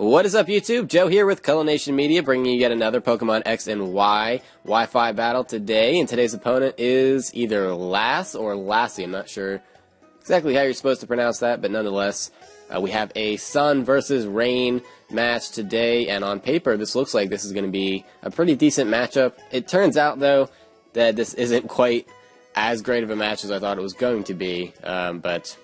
What is up, YouTube? Joe here with Culination Media, bringing you yet another Pokemon X and Y Wi-Fi battle today. And today's opponent is either Lass or Lassie. I'm not sure exactly how you're supposed to pronounce that, but nonetheless, we have a Sun versus Rain match today. And on paper, this looks like this is going to be a pretty decent matchup. It turns out, though, that this isn't quite as great of a match as I thought it was going to be. But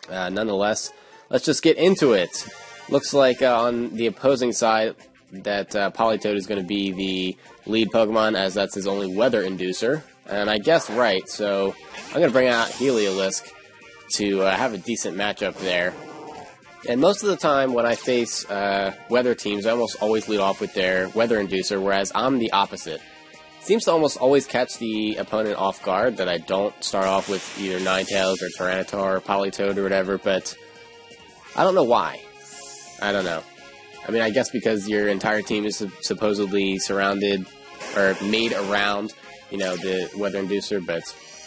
nonetheless, let's just get into it. Looks like on the opposing side that Politoed is going to be the lead Pokemon, as that's his only weather inducer. And I guessed right, so I'm going to bring out Heliolisk to have a decent matchup there. And most of the time when I face weather teams, I almost always lead off with their weather inducer, whereas I'm the opposite. It seems to almost always catch the opponent off guard that I don't start off with either Ninetales or Tyranitar or Politoed or whatever, but I don't know why. I don't know. I mean, I guess because your entire team is supposedly surrounded or made around, you know, the weather inducer, but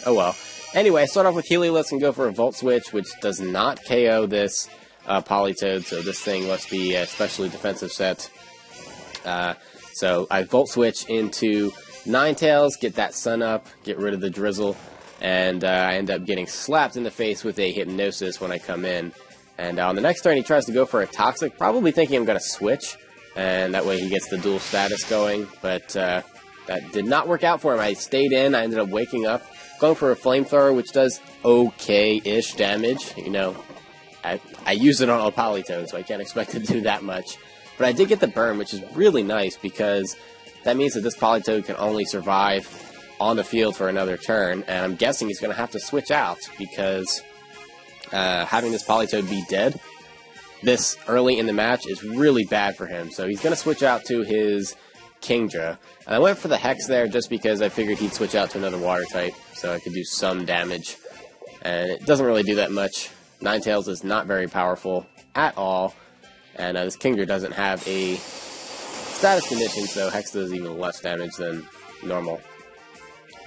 oh well. Anyway, I start off with Heliolisk and go for a Volt Switch, which does not KO this Politoed, so this thing must be a specially defensive set. So I Volt Switch into Ninetales, get that Sun up, get rid of the Drizzle, and I end up getting slapped in the face with a Hypnosis when I come in. And on the next turn, he tries to go for a Toxic, probably thinking I'm going to switch, and that way he gets the dual status going, but that did not work out for him. I stayed in, I ended up waking up, going for a Flamethrower, which does okay-ish damage. You know, I used it on a Politoed, so I can't expect it to do that much. But I did get the burn, which is really nice, because that means that this Politoed can only survive on the field for another turn, and I'm guessing he's going to have to switch out, because having this Politoed be dead this early in the match is really bad for him. So he's going to switch out to his Kingdra. And I went for the Hex there just because I figured he'd switch out to another water type so I could do some damage. And it doesn't really do that much. Ninetales is not very powerful at all. And this Kingdra doesn't have a status condition, so Hex does even less damage than normal.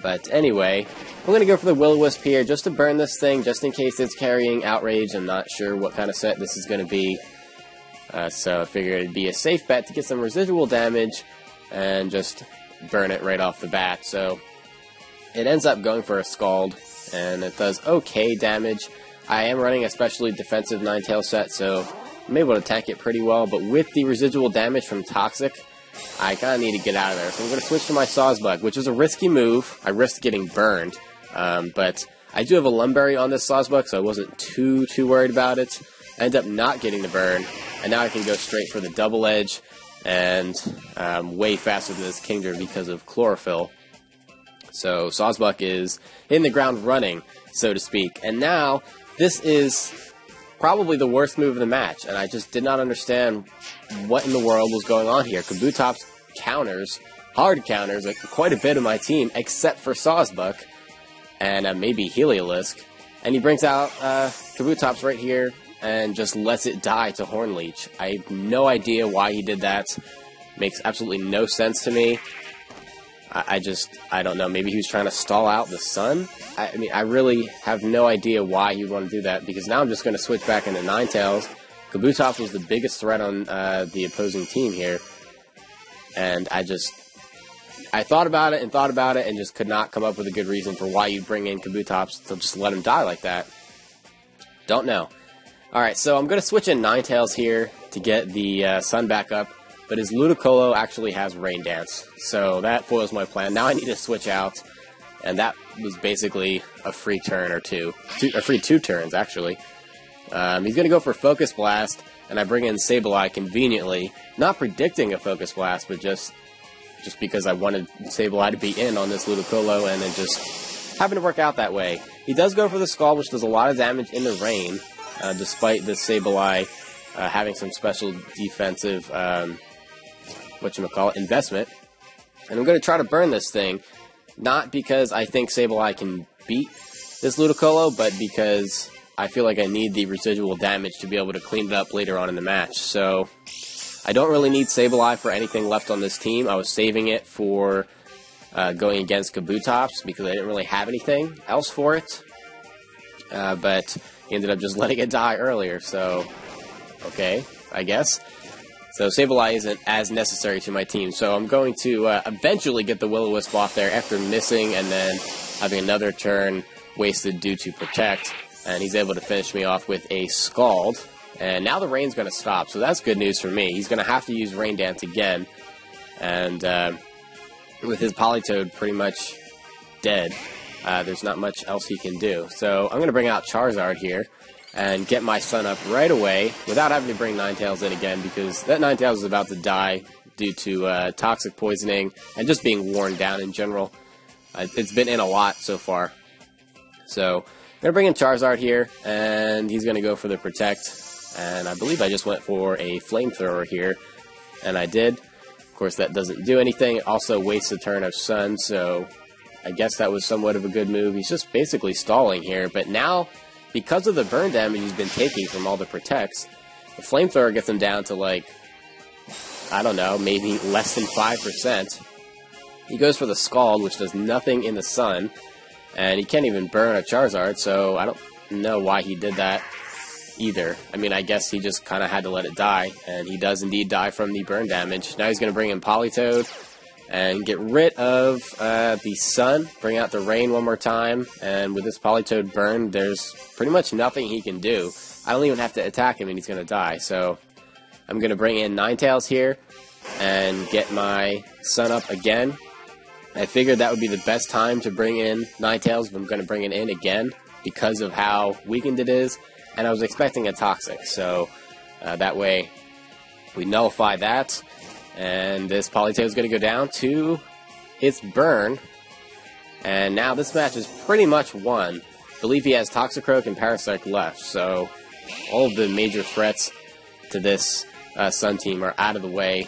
But anyway, I'm going to go for the Will-O-Wisp here just to burn this thing, just in case it's carrying Outrage. I'm not sure what kind of set this is going to be. So I figured it'd be a safe bet to get some residual damage and just burn it right off the bat. So it ends up going for a Scald, and it does okay damage. I am running a specially defensive Ninetales set, so I'm able to tank it pretty well. But with the residual damage from Toxic, I kind of need to get out of there, so I'm going to switch to my Sawsbuck, which is a risky move. I risked getting burned, but I do have a Lumberry on this Sawsbuck, so I wasn't too worried about it. I end up not getting the burn, and now I can go straight for the Double Edge, and way faster than this Kingdra because of Chlorophyll. So Sawsbuck is hitting the ground running, so to speak. And now, this is probably the worst move of the match, and I just did not understand what in the world was going on here. Kabutops counters, hard counters, like quite a bit of my team, except for Sawsbuck, and maybe Heliolisk, and he brings out Kabutops right here, and just lets it die to Hornleech. I have no idea why he did that. Makes absolutely no sense to me. I don't know, maybe he was trying to stall out the Sun? I mean, I really have no idea why he would want to do that, because now I'm just going to switch back into Ninetales. Kabutops was the biggest threat on the opposing team here, and I thought about it and just could not come up with a good reason for why you'd bring in Kabutops to just let him die like that. Don't know. Alright, so I'm going to switch in Ninetales here to get the Sun back up. But his Ludicolo actually has Rain Dance, so that foils my plan. Now I need to switch out, and that was basically a free turn or two. A free 2 turns, actually. He's going to go for Focus Blast, and I bring in Sableye conveniently. Not predicting a Focus Blast, but just because I wanted Sableye to be in on this Ludicolo, and it just happened to work out that way. He does go for the Scald, which does a lot of damage in the rain, despite this Sableye having some special defensive investment. And I'm going to try to burn this thing, not because I think Sableye can beat this Ludicolo, but because I feel like I need the residual damage to be able to clean it up later on in the match. So I don't really need Sableye for anything left on this team. I was saving it for going against Kabutops because I didn't really have anything else for it. But he ended up just letting it die earlier, so okay, I guess. So Sableye isn't as necessary to my team. So I'm going to eventually get the Will-O-Wisp off there after missing and then having another turn wasted due to Protect. And he's able to finish me off with a Scald. And now the rain's going to stop, so that's good news for me. He's going to have to use Rain Dance again. And with his Politoed pretty much dead, there's not much else he can do. So I'm going to bring out Charizard here and get my Sun Up right away without having to bring Ninetales in again, because that Ninetales is about to die due to toxic poisoning and just being worn down in general. It's been in a lot so far. So I'm going to bring in Charizard here, and he's going to go for the Protect. And I believe I just went for a Flamethrower here, and I did. Of course, that doesn't do anything. It also wastes a turn of Sun, so I guess that was somewhat of a good move. He's just basically stalling here, but now, because of the burn damage he's been taking from all the Protects, the Flamethrower gets him down to, like, I don't know, maybe less than 5%. He goes for the Scald, which does nothing in the Sun, and he can't even burn a Charizard, so I don't know why he did that either. I mean, I guess he just kind of had to let it die, and he does indeed die from the burn damage. Now he's going to bring in Politoed and get rid of the Sun, bring out the Rain one more time, and with this Politoed burn, there's pretty much nothing he can do. I don't even have to attack him and he's going to die, so I'm going to bring in Ninetales here and get my Sun Up again. I figured that would be the best time to bring in Ninetales if I'm going to bring it in again because of how weakened it is. And I was expecting a Toxic, so that way we nullify that. And this Politoed is going to go down to its burn. And now this match is pretty much won. I believe he has Toxicroak and Parasect left, so all of the major threats to this Sun team are out of the way.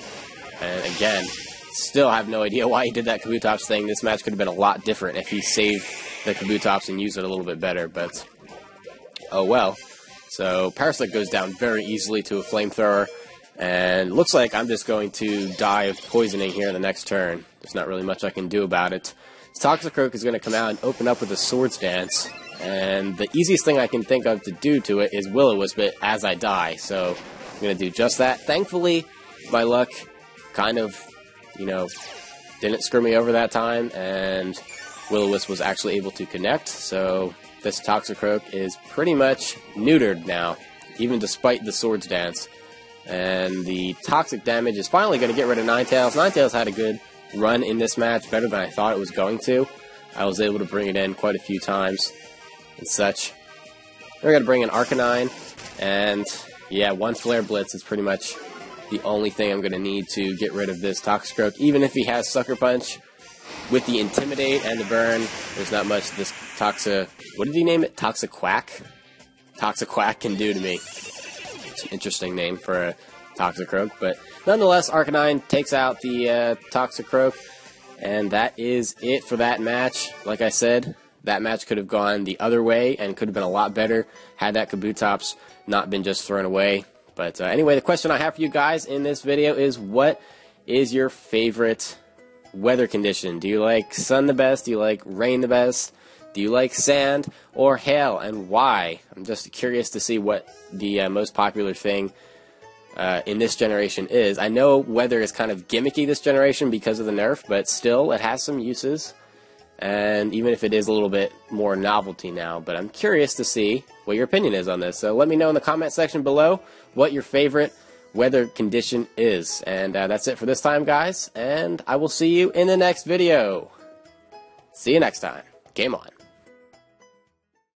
And again, still have no idea why he did that Kabutops thing. This match could have been a lot different if he saved the Kabutops and used it a little bit better, but oh well. So Parasect goes down very easily to a Flamethrower, and looks like I'm just going to die of poisoning here in the next turn. There's not really much I can do about it. Toxicroak is going to come out and open up with a Swords Dance, and the easiest thing I can think of to do to it is Will-O-Wisp it as I die, so I'm going to do just that. Thankfully, my luck kind of, you know, didn't screw me over that time, and Will-O-Wisp was actually able to connect, so this Toxicroak is pretty much neutered now, even despite the Swords Dance. And the toxic damage is finally going to get rid of Ninetales. Ninetales had a good run in this match, better than I thought it was going to. I was able to bring it in quite a few times and such. We're going to bring in Arcanine, and yeah, one Flare Blitz is pretty much the only thing I'm going to need to get rid of this Toxicroak. Even if he has Sucker Punch, with the Intimidate and the Burn, there's not much this what did he name it? Toxiquack? Toxiquack can do to me. It's an interesting name for a Toxicroak, but nonetheless, Arcanine takes out the Toxicroak, and that is it for that match. Like I said, that match could have gone the other way and could have been a lot better had that Kabutops not been just thrown away. But anyway, the question I have for you guys in this video is, what is your favorite weather condition? Do you like sun the best? Do you like rain the best? Do you like sand or hail, and why? I'm just curious to see what the most popular thing in this generation is. I know weather is kind of gimmicky this generation because of the nerf, but still, it has some uses. And even if it is a little bit more novelty now, but I'm curious to see what your opinion is on this. So let me know in the comment section below what your favorite weather condition is. And that's it for this time, guys, and I will see you in the next video. See you next time. Game on.